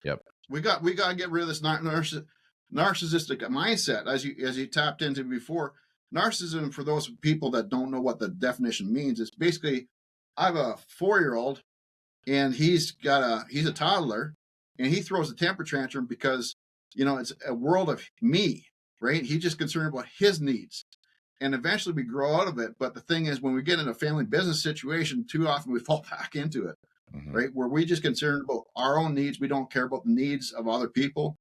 Yep. We got to get rid of this narcissistic mindset, as you tapped into before. Narcissism, for those people that don't know what the definition means, is basically, I have a 4-year-old and he's a toddler, and he throws a temper tantrum because, it's a world of me, right? He's just concerned about his needs. And eventually we grow out of it. But the thing is, when we get in a family business situation, too often we fall back into it, right? Where we just concerned about our own needs. We don't care about the needs of other people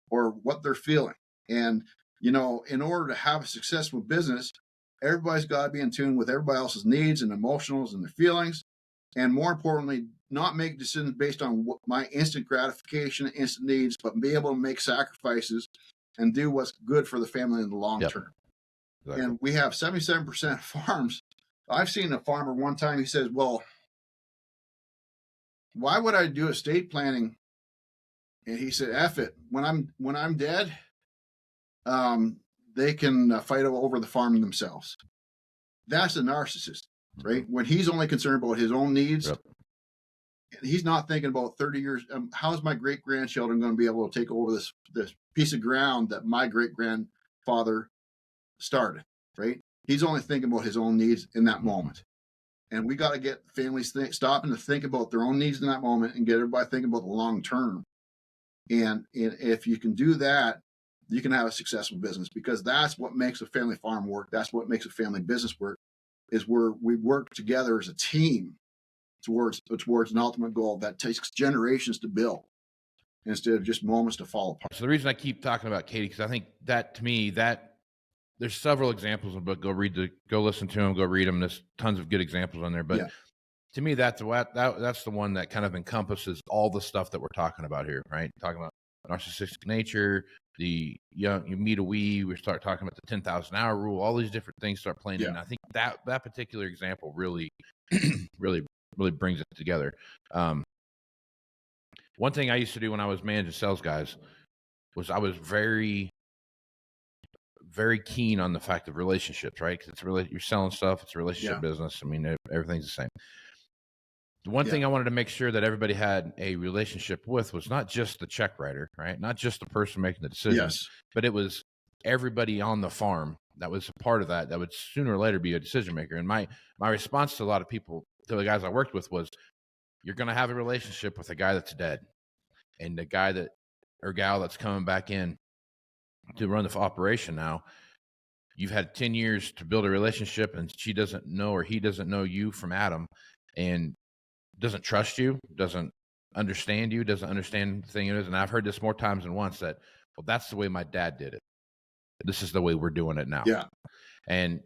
or what they're feeling. And, in order to have a successful business, everybody's got to be in tune with everybody else's needs and emotionals and their feelings. And more importantly, not make decisions based on what my instant gratification, instant needs, but be able to make sacrifices and do what's good for the family in the long term. Exactly. And we have 77% of farms. I've seen a farmer one time, he says, well, why would I do estate planning? And he said, F it. When I'm dead, they can fight over the farm themselves. That's a narcissist, right? When he's only concerned about his own needs, he's not thinking about 30 years. How's my great grandchildren going to be able to take over this piece of ground that my great grandfather started, right? He's only thinking about his own needs in that moment. And we got to get families stopping to think about their own needs in that moment and get everybody thinking about the long term. And if you can do that, you can have a successful business, because that's what makes a family farm work. That's what makes a family business work, is where we work together as a team towards an ultimate goal that takes generations to build instead of just moments to fall apart. So the reason I keep talking about Katie, because I think that, to me, that there's several examples in the book. Go listen to them, go read them. There's tons of good examples on there. But to me, that's the one that kind of encompasses all the stuff that we're talking about here, right? Talking about narcissistic nature, you meet a we start talking about the 10,000 hour rule, all these different things start playing in. And I think that particular example really, really, really brings it together. One thing I used to do when I was managing sales guys was I was very, very keen on the fact of relationships, right? Because you're selling stuff. It's a relationship business. I mean, everything's the same. The one thing I wanted to make sure that everybody had a relationship with was not just the check writer, right? Not just the person making the decisions, but it was everybody on the farm that was a part of that would sooner or later be a decision maker. And my response to a lot of people, to the guys I worked with, was, you're going to have a relationship with a guy that's dead, and the guy that or gal that's coming back in to run the operation now. You've had 10 years to build a relationship, and she doesn't know, or he doesn't know you from Adam, and doesn't trust you, doesn't understand you, doesn't understand the thing it is. And I've heard this more times than once, that, well, that's the way my dad did it. This is the way we're doing it now. Yeah. And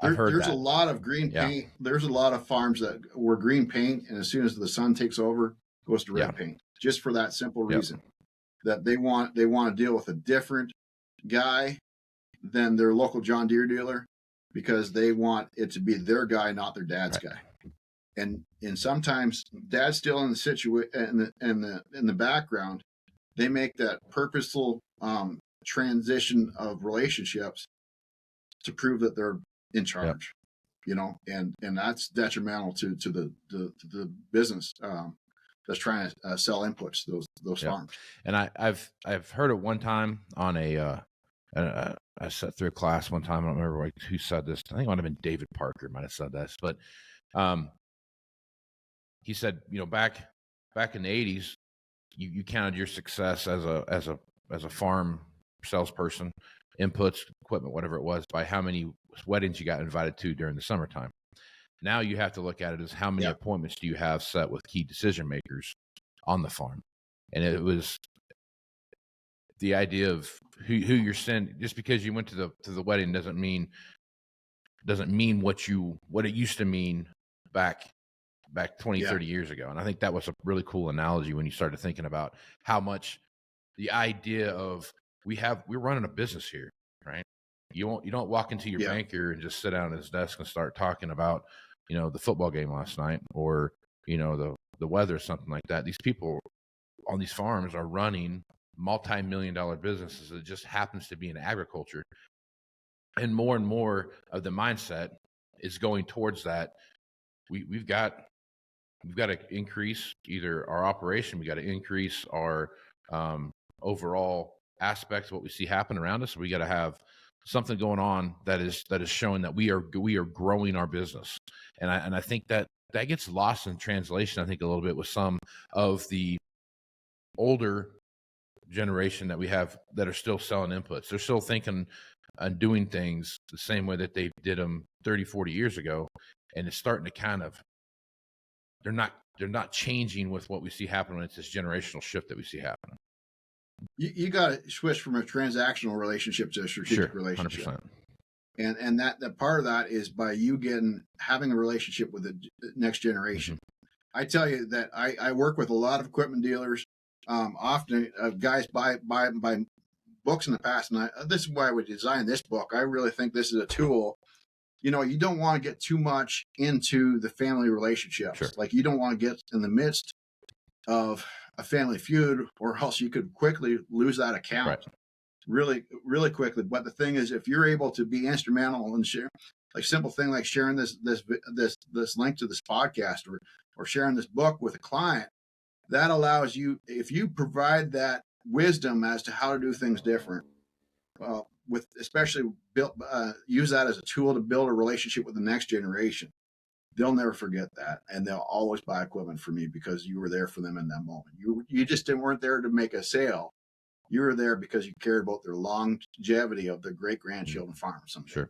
I've heard there's that. a lot of green paint. Yeah. There's a lot of farms that were green paint, and as soon as the sun takes over, goes to red paint, just for that simple reason that they want to deal with a different guy than their local John Deere dealer, because they want it to be their guy, not their dad's guy. And sometimes dad's still in the in the background. They make that purposeful transition of relationships to prove that they're in charge, you know, and that's detrimental to the business that's trying to sell inputs to those farms. And I've heard it one time on I sat through a class one time. I don't remember who said this. I think it might have been David Parker might have said this, but he said, you know, back in the 80s, you counted your success as a farm salesperson, inputs, equipment, whatever it was, by how many weddings you got invited to during the summertime. Now you have to look at it as how many appointments do you have set with key decision makers on the farm. And it was the idea of who you're sending. Just because you went to the wedding doesn't mean what it used to mean back 20, 30 years ago. And I think that was a really cool analogy when you started thinking about how much the idea of we're running a business here, right? You don't walk into your banker and just sit down at his desk and start talking about, you know, the football game last night, or, you know, the weather or something like that. These people on these farms are running multi-million-dollar businesses that just happens to be in agriculture. And more of the mindset is going towards that. We've got to increase either our operation, we got to increase our overall aspects of what we see happen around us. We got to have something going on that is showing that we are growing our business. And I think that gets lost in translation, I think, a little bit with some of the older generation that we have that are still selling inputs. They're still thinking and doing things the same way that they did them 30, 40 years ago. And it's starting to kind of, they're not changing with what we see happening. It's this generational shift that we see happening. You got to switch from a transactional relationship to a strategic relationship. 100%. And that part of that is by you having a relationship with the next generation. Mm-hmm. I tell you that I work with a lot of equipment dealers. Often guys buy books in the past, and this is why we designed this book. I really think this is a tool. You know, you don't want to get too much into the family relationships. Sure. Like, you don't want to get in the midst of a family feud, or else you could quickly lose that account really, really quickly. But the thing is, if you're able to be instrumental and share, like simple thing like sharing this link to this podcast, or sharing this book with a client, that allows you, if you provide that wisdom as to how to do things different, with especially use that as a tool to build a relationship with the next generation, they'll never forget that, and they'll always buy equipment from you because you were there for them in that moment. You just weren't there to make a sale. You were there because you cared about their longevity of their great grandchildren farm someday. Sure.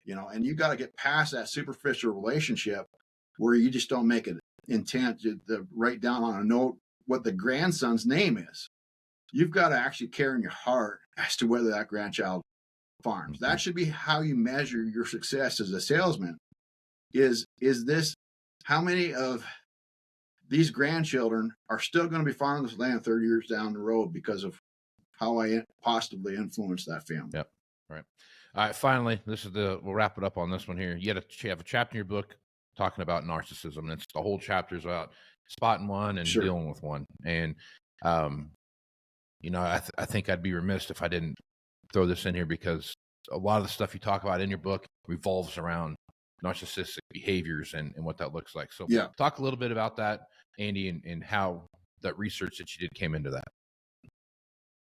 You know, and you got to get past that superficial relationship where you just don't make an intent to write down on a note what the grandson's name is. You've got to actually care in your heart as to whether that grandchild farms. That should be how you measure your success as a salesman. Is this, how many of these grandchildren are still going to be farming this land 30 years down the road because of how I positively influenced that family? Yep. Right. All right. Finally, we'll wrap it up on this one here. You have a chapter in your book talking about narcissism, and it's the whole chapter is about spotting one and dealing with one. And, you know, I think I'd be remiss if I didn't throw this in here, because a lot of the stuff you talk about in your book revolves around narcissistic behaviors and what that looks like. So talk a little bit about that, Andy, and how that research that you did came into that.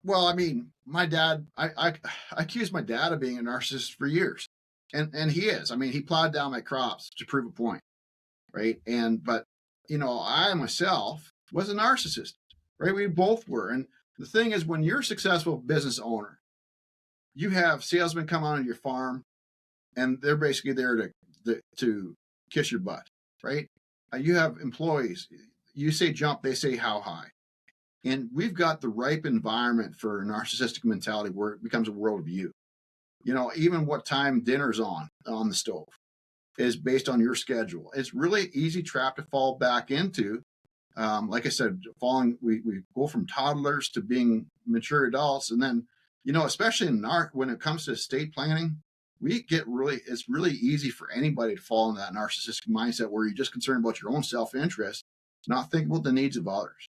Well, I mean, my dad, I accused my dad of being a narcissist for years. And he is. I mean, he plowed down my crops to prove a point, right? But I myself was a narcissist, right? We both were. And the thing is, when you're a successful business owner, you have salesmen come on your farm, and they're basically there to kiss your butt, right? You have employees. You say jump, they say how high. And we've got the ripe environment for narcissistic mentality where it becomes a world of you. Even what time dinner's on the stove is based on your schedule. It's really easy trap to fall back into. Like I said, we go from toddlers to being mature adults. And then, especially when it comes to estate planning, it's really easy for anybody to fall into that narcissistic mindset where you're just concerned about your own self-interest, not think about the needs of others.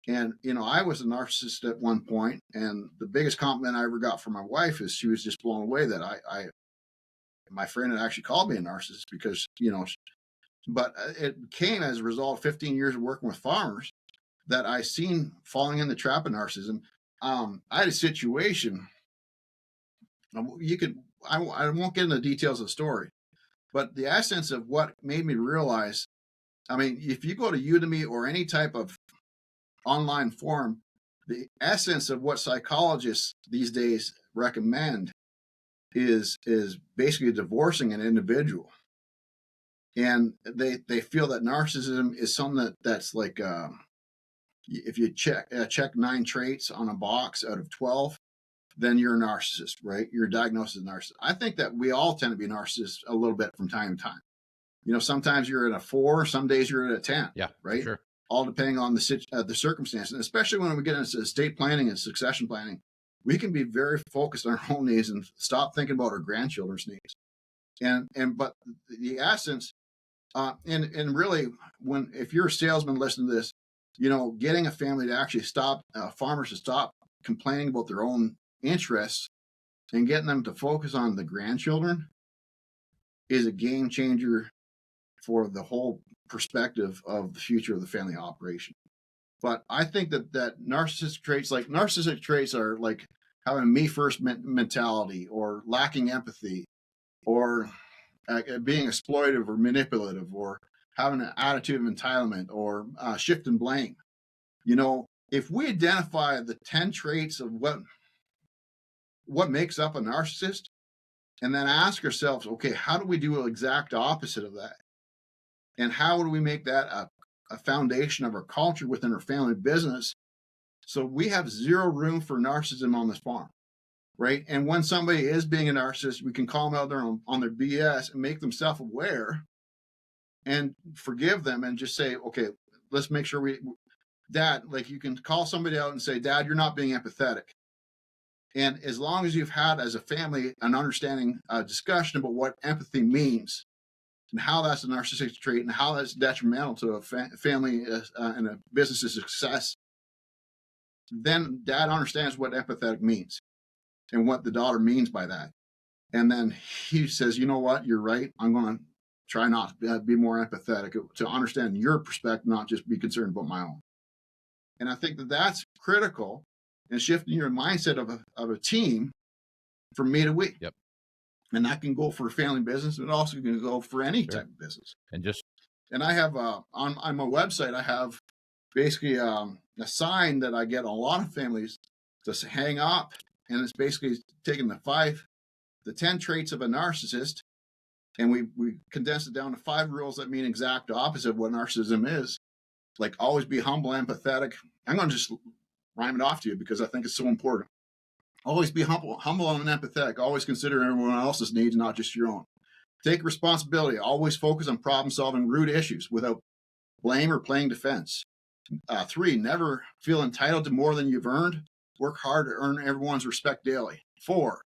And, I was a narcissist at one point, and the biggest compliment I ever got from my wife is she was just blown away that my friend had actually called me a narcissist because, but it came as a result of 15 years of working with farmers that I seen falling in the trap of narcissism. I had a situation, I won't get into the details of the story, but the essence of what made me realize, I mean, if you go to Udemy or any type of online forum, the essence of what psychologists these days recommend is basically divorcing an individual. And they feel that narcissism is something that's like, if you check 9 traits on a box out of 12, then you're a narcissist, right? You're diagnosed as a narcissist. I think that we all tend to be narcissists a little bit from time to time. Sometimes you're at a 4, some days you're at a 10. Yeah, right. Sure. All depending on the circumstances, and especially when we get into estate planning and succession planning, we can be very focused on our own needs and stop thinking about our grandchildren's needs. But the essence, and really, if you're a salesman listening to this, getting a family to actually stop, farmers to stop complaining about their own interests and getting them to focus on the grandchildren is a game changer for the whole perspective of the future of the family operation. But I think that narcissistic traits are like having a me first mentality, or lacking empathy, or being exploitive or manipulative, or having an attitude of entitlement, or shift and blame. If we identify the 10 traits of what makes up a narcissist, and then ask ourselves, okay, how do we do an exact opposite of that? And how do we make that a foundation of our culture within our family business? So we have zero room for narcissism on this farm, right? And when somebody is being a narcissist, we can call them out on their BS and make them self-aware and forgive them and just say, okay, let's make sure Dad, like you can call somebody out and say, Dad, you're not being empathetic. And as long as you've had as a family an understanding discussion about what empathy means, and how that's a narcissistic trait, and how that's detrimental to a family and a business's success, then Dad understands what empathetic means and what the daughter means by that. And then he says, you know what, you're right. I'm going to try not to be more empathetic, to understand your perspective, not just be concerned about my own. And I think that that's critical in shifting your mindset of a team from me to we. Yep. And that can go for a family business, but it also can go for any type of business. And I have on my website, I have basically a sign that I get a lot of families to hang up, and it's basically taking the 10 traits of a narcissist, and we condense it down to 5 rules that mean exact opposite of what narcissism is. Like, always be humble, empathetic. I'm going to just rhyme it off to you because I think it's so important. Always be humble and empathetic. Always consider everyone else's needs, not just your own. Take responsibility. Always focus on problem solving root issues without blame or playing defense. 3, never feel entitled to more than you've earned. Work hard to earn everyone's respect daily. 4,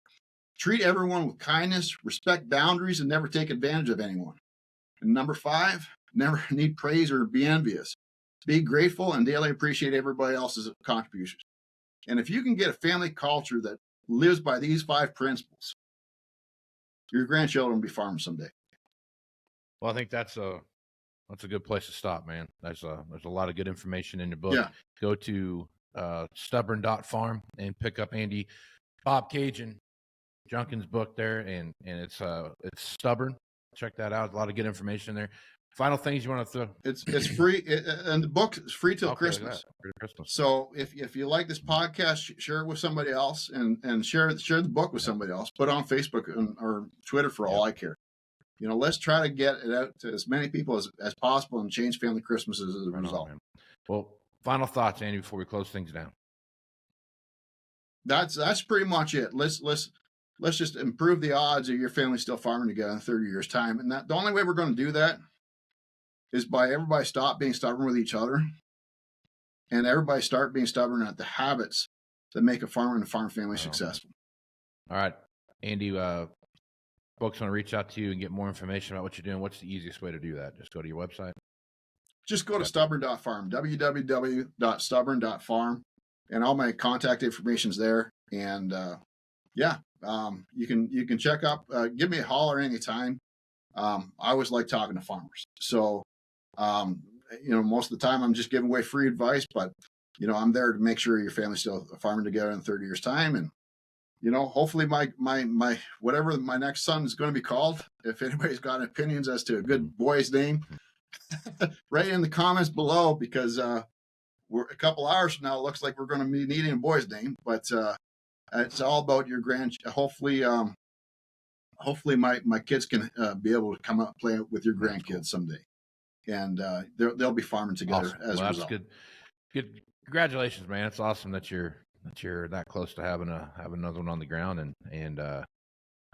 treat everyone with kindness, respect boundaries, and never take advantage of anyone. And number 5, never need praise or be envious. Be grateful and daily appreciate everybody else's contributions. And if you can get a family culture that lives by these 5 principles, your grandchildren will be farmers someday. Well, I think that's a good place to stop, man. There's a lot of good information in your book. Yeah. Go to stubborn.farm and pick up Andy Bobcaygeon Junkin's book there, and it's Stubborn. Check that out. A lot of good information there. Final things you want to throw? It's free, and the book is free till Christmas. Christmas. So if you like this podcast, share it with somebody else, and share the book with somebody else. Put it on Facebook or Twitter for all I care. Let's try to get it out to as many people as possible and change family Christmases as a result. Well, final thoughts, Andy, before we close things down. That's pretty much it. Let's just improve the odds of your family still farming together in 30 years' time. And the only way we're going to do that is by everybody stop being stubborn with each other, and everybody start being stubborn at the habits that make a farmer and a farm family successful. All right, Andy, folks want to reach out to you and get more information about what you're doing. What's the easiest way to do that? Just go to your website? Just go to stubborn.farm, www.stubborn.farm, and all my contact information's there. And you can check up, give me a holler anytime. I always like talking to farmers. So, most of the time I'm just giving away free advice, but, I'm there to make sure your family's still farming together in 30 years' time. And, hopefully my whatever my next son is going to be called, if anybody's got opinions as to a good boy's name, write in the comments below, because we're a couple hours from now, it looks like we're going to be needing a boy's name, but it's all about your hopefully my kids can be able to come up and play with your grandkids someday, and they'll be farming together as a result. That's good. Congratulations, man. It's awesome that you're that close to having another one on the ground, and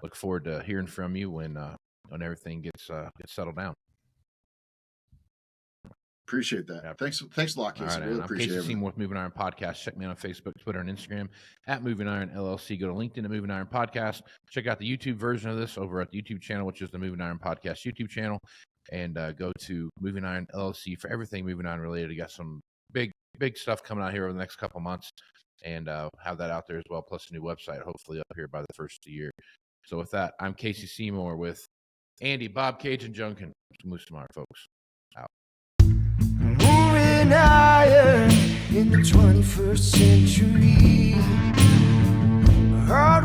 look forward to hearing from you when everything gets settled down. Appreciate that. Yeah. Thanks a lot, Casey. All right, really appreciate it. I'm Casey Seymour with Moving Iron Podcast. Check me out on Facebook, Twitter, and Instagram at Moving Iron LLC. Go to LinkedIn at Moving Iron Podcast. Check out the YouTube version of this over at the YouTube channel, which is the Moving Iron Podcast YouTube channel. And go to Moving Iron LLC for everything Moving Iron related. You got some big stuff coming out here over the next couple months, and have that out there as well, plus a new website, hopefully up here by the first of the year. So with that, I'm Casey Seymour with Andy Bobcaygeon Junkin. Moose tomorrow, folks. Out. Moving iron in the 21st century. Hard